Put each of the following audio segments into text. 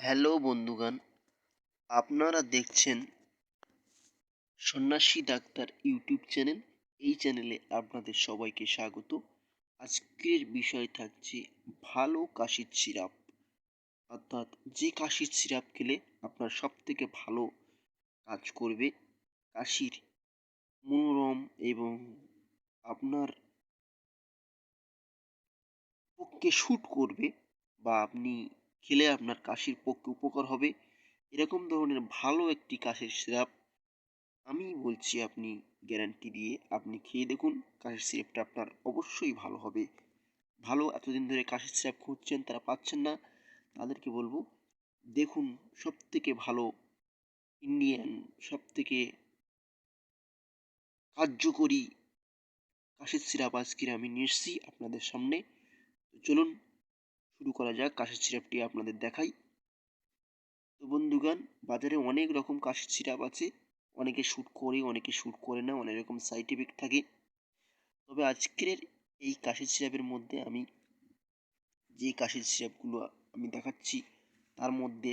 Hello বন্ধুগণ, আপনারা দেখছেন সন্ন্যাসী ডাক্তার ইউটিউব চ্যানেল। এই চ্যানেলে আপনাদের সবাইকে স্বাগত। আজকের বিষয় থাকছে ভালো কাশির সিরাপ, অর্থাৎ যে কাশির সিরাপ খেলে আপনার সবথেকে ভালো কাজ করবে, কাশির মনোরম এবং আপনার পক্ষে শ্যুট করবে বা আপনি খেলে আপনার কাশির পক্ষে উপকার হবে, এরকম ধরনের ভালো একটি কাশির সিরাপ আমি বলছি। আপনি গ্যারান্টি দিয়ে আপনি খেয়ে দেখুন, কাশির সিরাপটা আপনার অবশ্যই ভালো হবে। ভালো এতদিন ধরে কাশির সিরাপ খুঁজছেন, তারা পাচ্ছেন না, তাদেরকে বলবো দেখুন, সবথেকে ভালো ইন্ডিয়ান, সবথেকে কার্যকরী কাশির সিরাপ আজকে আমি নিয়ে এসেছি আপনাদের সামনে। তো চলুন শুরু করা যাক, কাশির সিরাপটি আপনাদের দেখাই। তো বন্ধুগণ, বাজারে অনেক রকম কাশির সিরাপ আছে, অনেকে শ্যুট করে, অনেকে শ্যুট করে না, অনেক রকম সাইড এফেক্ট থাকে। তবে আজকের এই কাশির সিরাপের মধ্যে আমি যে কাশির সিরাপগুলো আমি দেখাচ্ছি, তার মধ্যে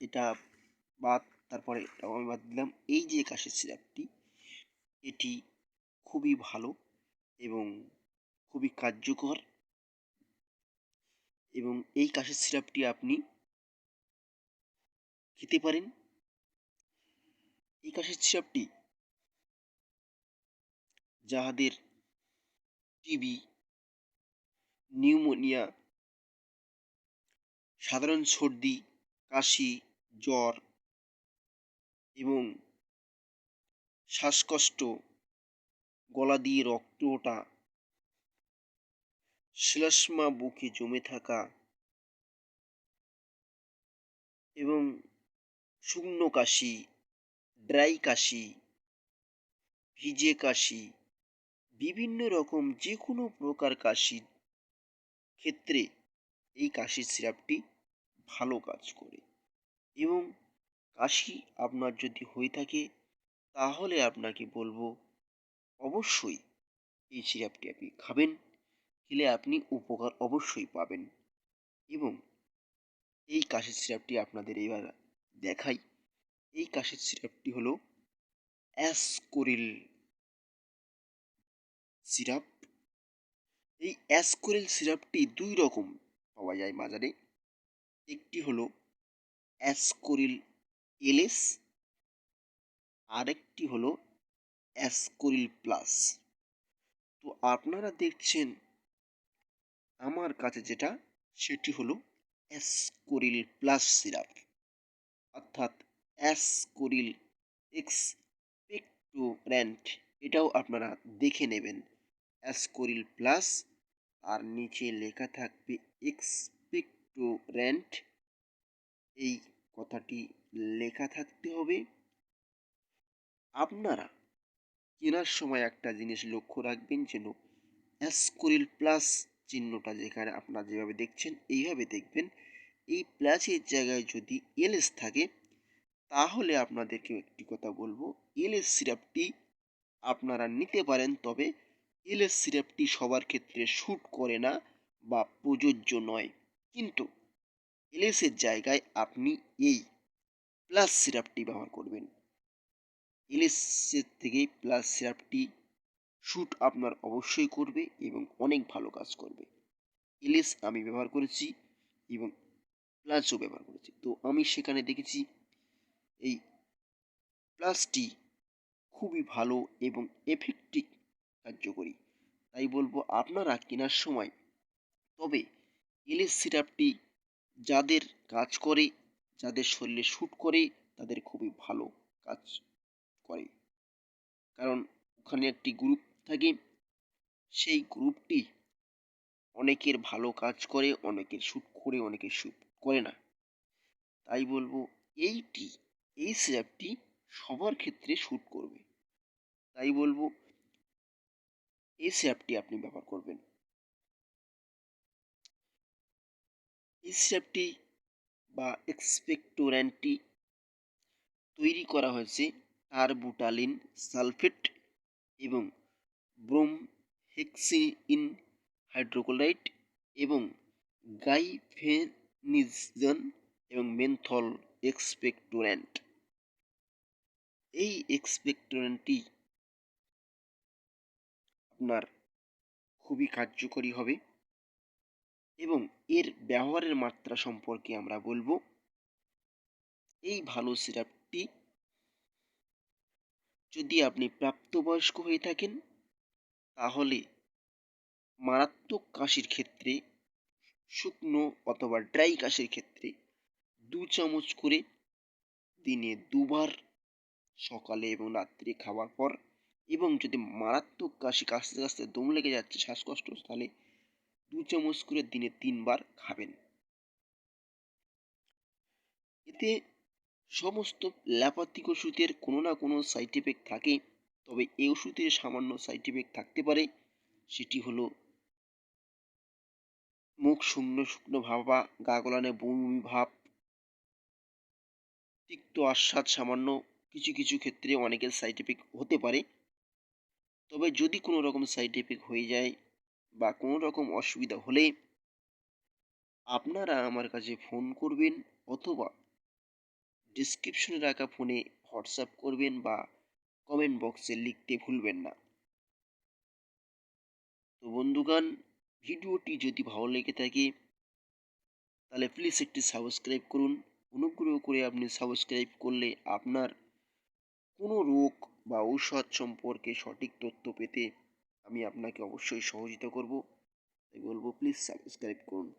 এটা বাদ, তারপরে এটাও আমি বাদ দিলাম। এই যে কাশির সিরাপটি, এটি খুবই ভালো এবং খুবই কার্যকর, এবং এই কাশির সিরাপটি আপনি খেতে পারেন। এই কাশির সিরাপটি যাহাদের টিবি, নিউমোনিয়া, সাধারণ সর্দি, কাশি, জ্বর এবং শ্বাসকষ্ট, গলা দিয়ে রক্ত ওঠা, শ্লেষ্মা বুকে জমে থাকা এবং শুকনো কাশি, ড্রাই কাশি, ভিজে কাশি, বিভিন্ন রকম যে কোনো প্রকার কাশির ক্ষেত্রে এই কাশির সিরাপটি ভালো কাজ করে। এবং কাশি আপনার যদি হয়ে থাকে, তাহলে আপনাকে বলবো অবশ্যই এই সিরাপটি আপনি খাবেন, খেলে আপনি উপকার অবশ্যই পাবেন। এবং এই কাশির সিরাপটি আপনাদের এবার দেখাই। এই কাশির সিরাপটি হলো অ্যাসকোরিল সিরাপ। এই অ্যাসকোরিল সিরাপটি দুই রকম পাওয়া যায় বাজারে। একটি হলো অ্যাসকোরিল এলএস, আরেকটি হলো অ্যাসকোরিল প্লাস। তো আপনারা দেখছেন আমার কাছে যেটা, সেটি হলো অ্যাসকোরিল প্লাস সিরাপ, অর্থাৎ অ্যাসকোরিল এক্সপেক্টোরেন্ট। এটাও আপনারা দেখে নেবেন, অ্যাসকোরিল প্লাস, আর নিচে লেখা থাকবে এক্সপেক্টোরেন্ট, এই কথাটি লেখা থাকতে হবে। আপনারা কেনার সময় একটা জিনিস লক্ষ্য রাখবেন, যেন অ্যাসকোরিল প্লাস চিহ্নটা যেখানে আপনারা যেভাবে দেখছেন এইভাবে দেখবেন। এই প্লাসের জায়গায় যদি এলএস থাকে, তাহলে আপনাদেরকে একটি কথা বলবো, এলএস সিরাপটি আপনারা নিতে পারেন, তবে এলএস সিরাপটি সবার ক্ষেত্রে শ্যুট করে না বা প্রযোজ্য নয়। কিন্তু এলএসের জায়গায় আপনি এই প্লাস সিরাপটি ব্যবহার করবেন। এলএসের থেকে প্লাস সিরাপটি শ্যুট আপনার অবশ্যই করবে এবং অনেক ভালো কাজ করবে। এলএস আমি ব্যবহার করেছি এবং প্লাসও ব্যবহার করেছি, তো আমি সেখানে দেখেছি এই প্লাসটি খুবই ভালো এবং এফেক্টিভ, কার্যকরী। তাই বলবো আপনারা কেনার সময়, তবে এলএস সিরাপটি যাদের কাজ করে, যাদের শরীরে শ্যুট করে, তাদের খুবই ভালো কাজ করে। কারণ ওখানে একটি গ্রুপ থাকে, সেই গ্রুপটি অনেকের ভালো কাজ করে, অনেকের শ্যুট করে, অনেকের শ্যুট করে না। তাই বলবো এই সিরাপটি সবার ক্ষেত্রে শ্যুট করবে। তাই বলবো এই সিরাপটি আপনি ব্যবহার করবেন। এই সিরাপটি বা এক্সপেক্টোরেন্টটি তৈরি করা হয়েছে টারবুটালিন সালফেট এবং ব্রোমহেক্সিন হাইড্রোক্লোরাইড এবং গাইফেনিজন এবং মেন্থল এক্সপেক্টোরেন্ট। এই এক্সপেক্টোরেন্টটি আপনার খুবই কার্যকরী হবে এবং এর ব্যবহারের মাত্রা সম্পর্কে আমরা বলবো। এই ভালো সিরাপটি যদি আপনি প্রাপ্তবয়স্ক হয়ে থাকেন তাহলে মারাত্মক কাশির ক্ষেত্রে, শুকনো অথবা ড্রাই কাশির ক্ষেত্রে ২ চামচ করে দিনে ২ বার সকালে এবং রাত্রে খাওয়ার পর, এবং যদি মারাত্মক কাশি, কাশতে দম লেগে যাচ্ছে, শ্বাসকষ্ট হচ্ছে, তাহলে ২ চামচ করে দিনে ৩ বার খাবেন। এতে সমস্ত অ্যালোপ্যাথিক ওষুধের কোনো না কোনো সাইড এফেক্ট থাকে, তবে এই ওষুধের সামান্য সাইড এফেক্ট থাকতে পারে। সেটি হলো মুখ শুকনো শুকনো ভাব, গা গোলানো, বমি বমি ভাব, তিক্ত আস্বাদ সামান্য কিছু কিছু ক্ষেত্রে অনেকের সাইড এফেক্ট হতে পারে। তবে যদি কোনো রকম সাইড এফেক্ট হয়ে যায় বা কোনো রকম অসুবিধা হলে আপনারা আমার কাছে ফোন করবেন, অথবা ডিসক্রিপশনে রাখা ফোনে হোয়াটসঅ্যাপ করবেন বা কমেন্ট বক্সে লিখতে ভুলবেন না। তো বন্ধুগণ, ভিডিওটি যদি ভালো লেগে থাকে তাহলে প্লিজ একটি সাবস্ক্রাইব করুন। অনুগ্রহ করে আপনি সাবস্ক্রাইব করলে আপনার কোনো রোগ বা ঔষধ সম্পর্কে সঠিক তথ্য পেতে আমি আপনাকে অবশ্যই সহযোগিতা করব। তাই বলবো, প্লিজ সাবস্ক্রাইব করুন।